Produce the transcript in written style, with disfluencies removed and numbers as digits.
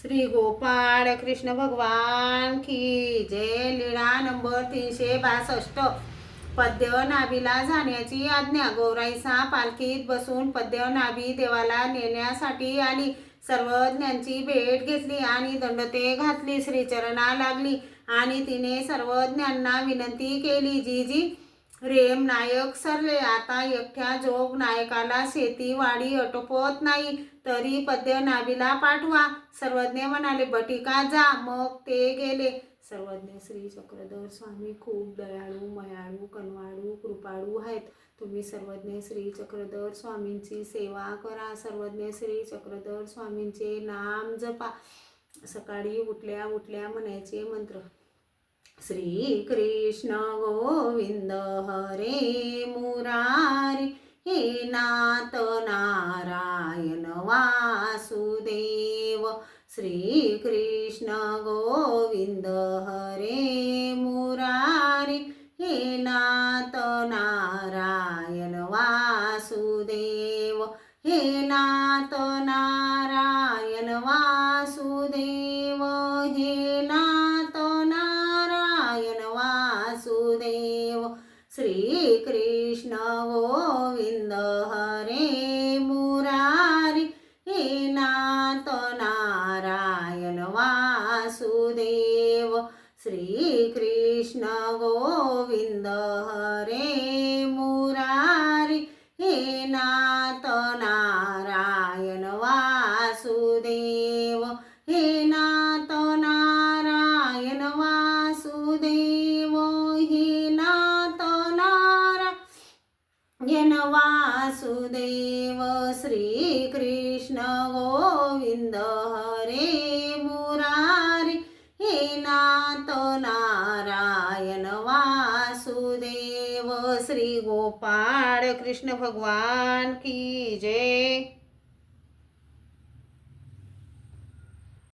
श्री गोपाळ कृष्ण भगवान की जय। लीळा नंबर 362। पद्य नाभीला जाण्याची आज्ञा। गौराईसा पालखीत बसून पद्य नाभी देवाला नेण्यासाठी आली। सर्वज्ञांची भेट घेतली आणि दंडते घातली। श्रीचरणा लागली आणि तिने सर्वज्ञांना विनंती केली, जी रेम नायक सरले, आता एकट्या जोग नायकाला शेतीवाडी आटोपत नाही, तरी पद्य नाभीला पाठवा। सर्वज्ञ म्हणाले, बटिका जा। मग ते गेले। सर्वज्ञ श्री चक्रधर स्वामी खूप दयाळू, मयाळू, कनवाळू, कृपाळू आहेत। तुम्ही सर्वज्ञ श्री चक्रधर स्वामींची सेवा करा। सर्वज्ञ श्री चक्रधर स्वामींचे नाम जपा। सकाळी उठल्या उठल्या म्हणायचे मंत्र, श्री कृष्ण गोविंद हरे मुरारी, हे नाथ नारायण वासुदेव। श्री कृष्ण गोविंद हरे मुरारी, हे नाथ नारायण वासुदेव, हे नाथ नारायण वासुदेव, हे नाथ नारायण वासुदेव। श्री कृष्ण गोविंद हरे मुरारी, हे नाथ नारायण वासुदेव। श्री कृष्ण गोविंद हरे मुरारी, हे नाथ नारायण वासुदेव, हे नाथ नारायण वासुदेव, हे नाथ नारायण वासुदेव। श्री कृष्ण गोविंद हरे मुरारी, हे नाथ नारायण वासुदेव। श्री गोपाळ कृष्ण भगवान की जय।